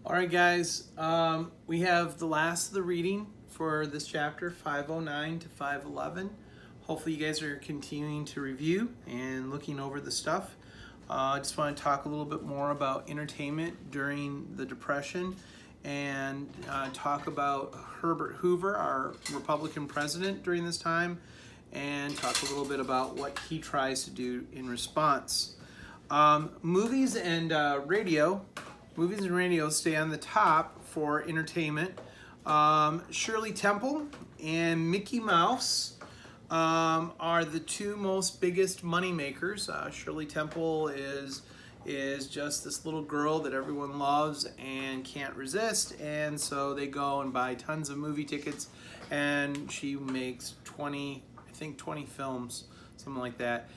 All right, guys, we have the last of the reading for this chapter, 509 to 511. Hopefully you guys are continuing to review and looking over the stuff. I just want to talk a little bit more about entertainment during the Depression and talk about Herbert Hoover, our Republican president during this time, and talk a little bit about what he tries to do in response. Movies and radio stay on the top for entertainment. Shirley Temple and Mickey Mouse are the two most biggest money makers. Shirley Temple is just this little girl that everyone loves and can't resist, and so they go and buy tons of movie tickets, and she makes 20 films, something like that,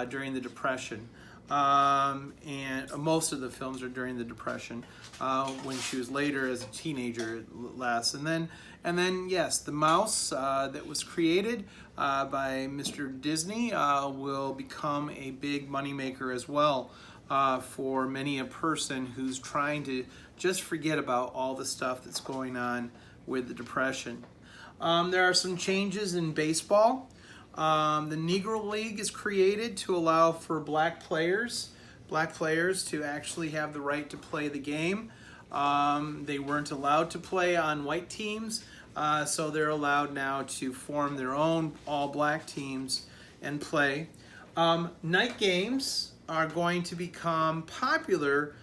during the Depression. And most of the films are during the Depression. When she was later as a teenager, less. And then yes, the mouse that was created by Mr. Disney will become a big moneymaker as well for many a person who's trying to just forget about all the stuff that's going on with the Depression. There are some changes in baseball. The Negro League is created to allow for black players to actually have the right to play the game. They weren't allowed to play on white teams, so they're allowed now to form their own all-black teams and play. Night games are going to become popular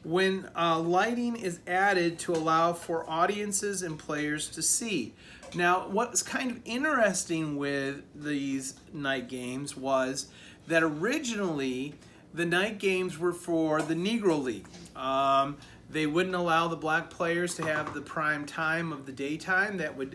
when lighting is added to allow for audiences and players to see. Now, what's kind of interesting with these night games was that originally the night games were for the Negro League. They wouldn't allow the black players to have the prime time of the daytime. The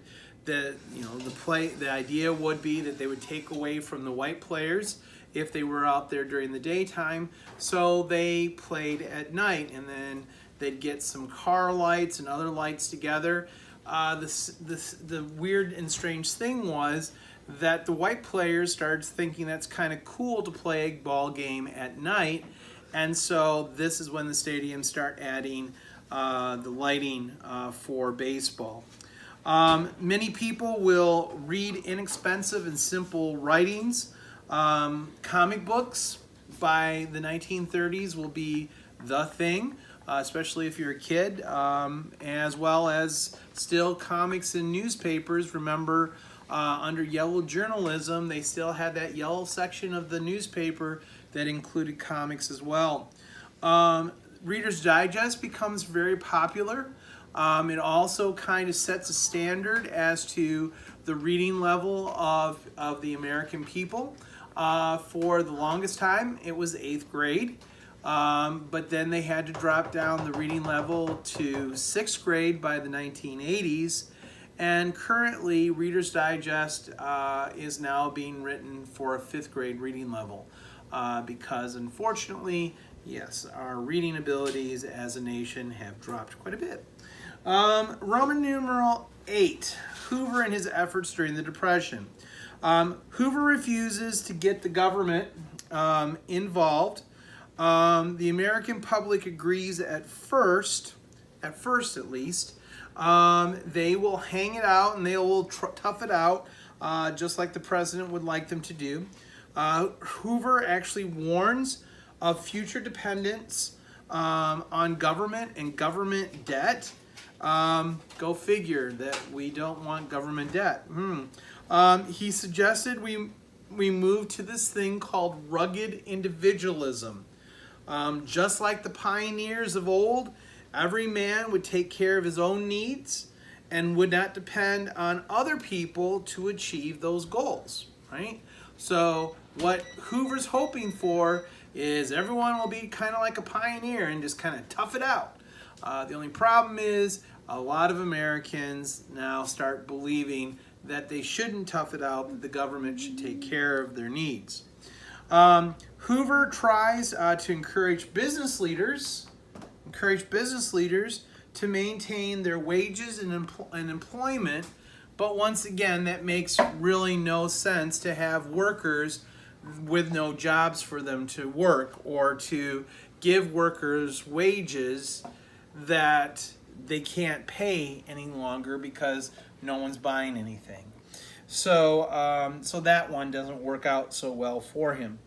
idea would be that they would take away from the white players if they were out there during the daytime. So they played at night, and then they'd get some car lights and other lights together. The weird and strange thing was that the white players started thinking that's kind of cool to play a ball game at night, and so this is when the stadiums start adding the lighting for baseball. Many people will read inexpensive and simple writings. Comic books by the 1930s will be the thing, especially if you're a kid, as well as still comics and newspapers. Remember, under yellow journalism, they still had that yellow section of the newspaper that included comics as well. Reader's Digest becomes very popular. It also kind of sets a standard as to the reading level of the American people. For the longest time, it was 8th grade. But then they had to drop down the reading level to 6th grade by the 1980s. And currently, Reader's Digest is now being written for a 5th grade reading level. Because unfortunately, yes, our reading abilities as a nation have dropped quite a bit. Roman numeral 8, Hoover and his efforts during the Depression. Hoover refuses to get the government involved. The American public agrees at first at least. They will hang it out and they will tough it out, just like the president would like them to do. Hoover actually warns of future dependence on government and government debt. Go figure that we don't want government debt. He suggested we move to this thing called rugged individualism. Just like the pioneers of old, every man would take care of his own needs and would not depend on other people to achieve those goals, right? So what Hoover's hoping for is everyone will be kind of like a pioneer and just kind of tough it out. The only problem is a lot of Americans now start believing that they shouldn't tough it out, that the government should take care of their needs. Hoover tries to encourage business leaders to maintain their wages and employment, but once again, that makes really no sense to have workers with no jobs for them to work, or to give workers wages that they can't pay any longer because no one's buying anything. So, so that one doesn't work out so well for him.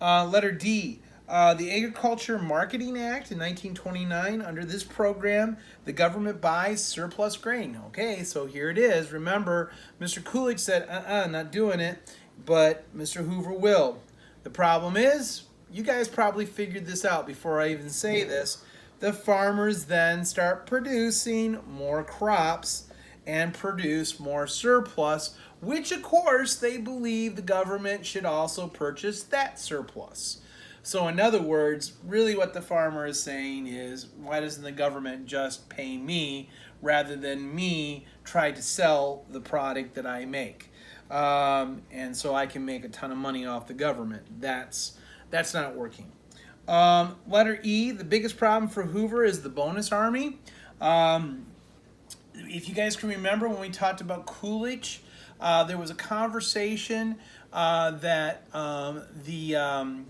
Letter D. The Agriculture Marketing Act in 1929, under this program, the government buys surplus grain. Okay, so here it is. Remember, Mr. Coolidge said, not doing it, but Mr. Hoover will. The problem is, you guys probably figured this out before I even say this. The farmers then start producing more crops and produce more surplus, which of course they believe the government should also purchase that surplus. So in other words, really what the farmer is saying is, why doesn't the government just pay me rather than me try to sell the product that I make? And so I can make a ton of money off the government. That's not working. Letter E, the biggest problem for Hoover is the bonus army. If you guys can remember when we talked about Coolidge, there was a conversation that the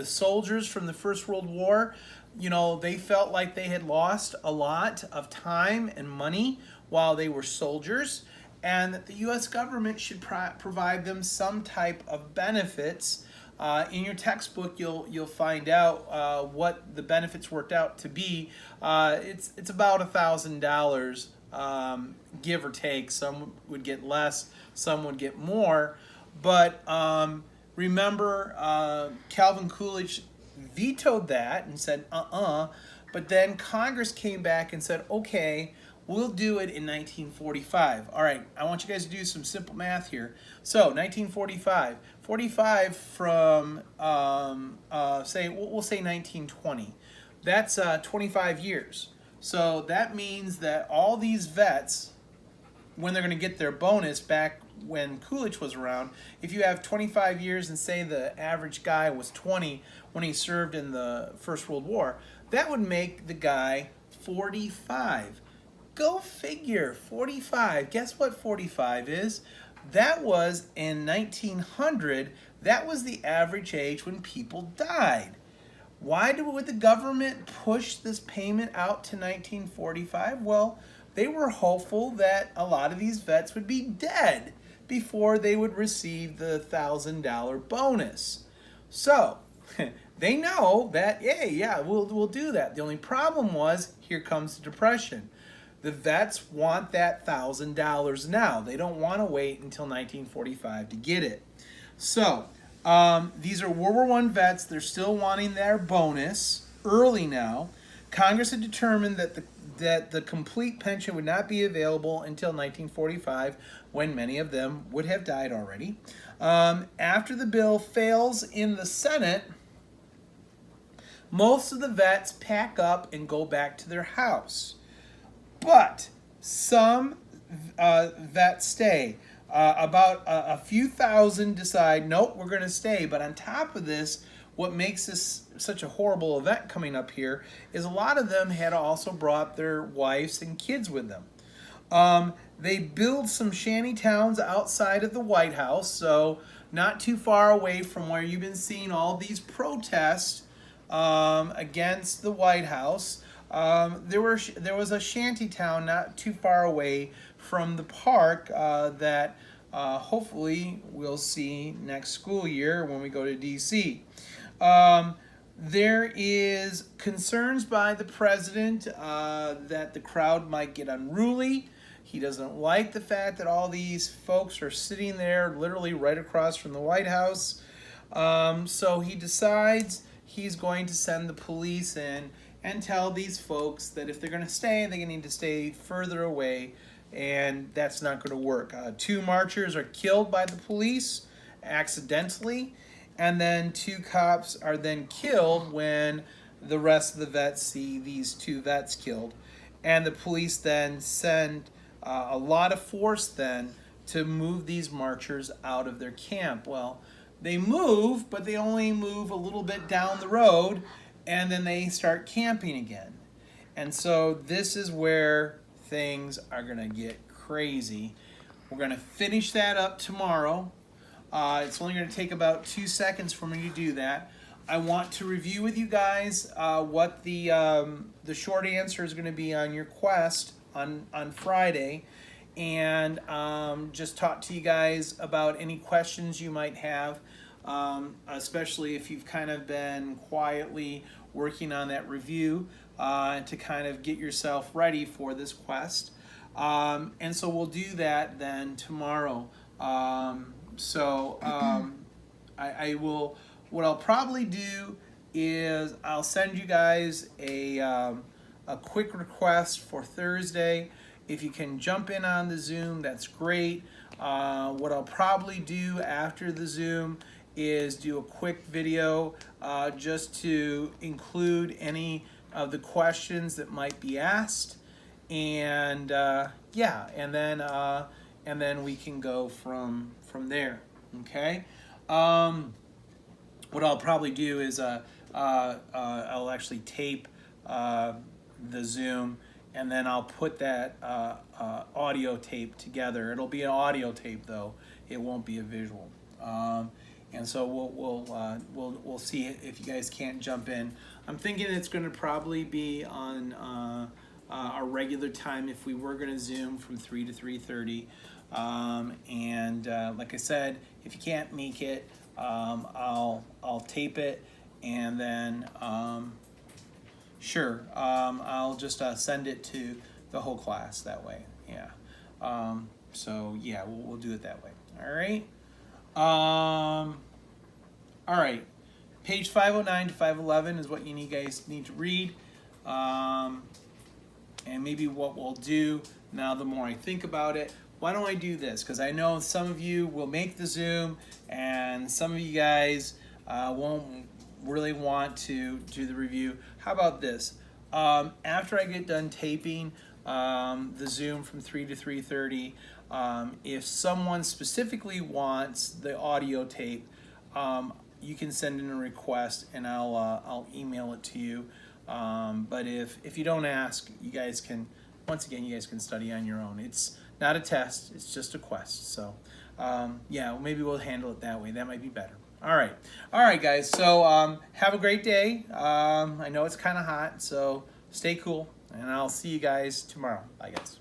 soldiers from the First World War, they felt like they had lost a lot of time and money while they were soldiers, and that the U.S. government should provide them some type of benefits. In your textbook, you'll find out what the benefits worked out to be. It's about $1,000. Give or take. Some would get less, some would get more. But remember, Calvin Coolidge vetoed that and said, But then Congress came back and said, okay, we'll do it in 1945. All right, I want you guys to do some simple math here. So 1945, 45 from, we'll say 1920. That's 25 years. So that means that all these vets, when they're going to get their bonus back when Coolidge was around, if you have 25 years and say the average guy was 20 when he served in the First World War, that would make the guy 45. Go figure, 45. Guess what 45 is? That was in 1900, that was the average age when people died. Why would the government push this payment out to 1945? Well, they were hopeful that a lot of these vets would be dead before they would receive the $1,000 bonus. So, they know that, yeah, we'll do that. The only problem was, here comes the Depression. The vets want that $1,000 now. They don't want to wait until 1945 to get it. So, these are World War I vets. They're still wanting their bonus early now. Congress had determined that the complete pension would not be available until 1945, when many of them would have died already. After the bill fails in the Senate, most of the vets pack up and go back to their house. But some vets stay. About a few thousand decide, nope, we're going to stay. But on top of this, what makes this such a horrible event coming up here is a lot of them had also brought their wives and kids with them. They build some shanty towns outside of the White House, so not too far away from where you've been seeing all these protests against the White House. There was a shanty town not too far away from the park that hopefully we'll see next school year when we go to D.C. There is concerns by the president that the crowd might get unruly. He doesn't like the fact that all these folks are sitting there literally right across from the White House. So he decides he's going to send the police in and tell these folks that if they're going to stay, they need to stay further away, and that's not going to work. 2 marchers are killed by the police accidentally, and then 2 cops are then killed when the rest of the vets see these 2 vets killed. And the police then send a lot of force then to move these marchers out of their camp. Well, they move, but they only move a little bit down the road, and then they start camping again. And so this is where things are going to get crazy. We're going to finish that up tomorrow. It's only going to take about 2 seconds for me to do that. I want to review with you guys what the short answer is going to be on your quest on Friday, and just talk to you guys about any questions you might have, especially if you've kind of been quietly working on that review to kind of get yourself ready for this quest. And so we'll do that then tomorrow. I will. What I'll probably do is I'll send you guys a quick request for Thursday. If you can jump in on the Zoom, that's great. What I'll probably do after the Zoom is do a quick video just to include any of the questions that might be asked, and yeah, and then we can go from there. Okay. What I'll probably do is I'll actually tape the Zoom, and then I'll put that audio tape together. It'll be an audio tape though; it won't be a visual. And so we'll see if you guys can't jump in. I'm thinking it's going to probably be on our regular time if we were going to Zoom from 3 to 3:30. Like I said, if you can't make it, I'll tape it, and then sure, I'll just send it to the whole class that way. Yeah. So yeah, we'll do it that way. All right. All right. Page 509 to 511 is what you guys need to read. And maybe what we'll do now, the more I think about it, why don't I do this? Because I know some of you will make the Zoom, and some of you guys won't really want to do the review. How about this? After I get done taping the Zoom from 3 to 3:30, if someone specifically wants the audio tape, you can send in a request, and I'll email it to you. But if you don't ask, you guys can, once again, you guys can study on your own. It's not a test, it's just a quest. So yeah, maybe we'll handle it that way. That might be better. All right guys, so have a great day. I know it's kind of hot, so stay cool, and I'll see you guys tomorrow. Bye guys.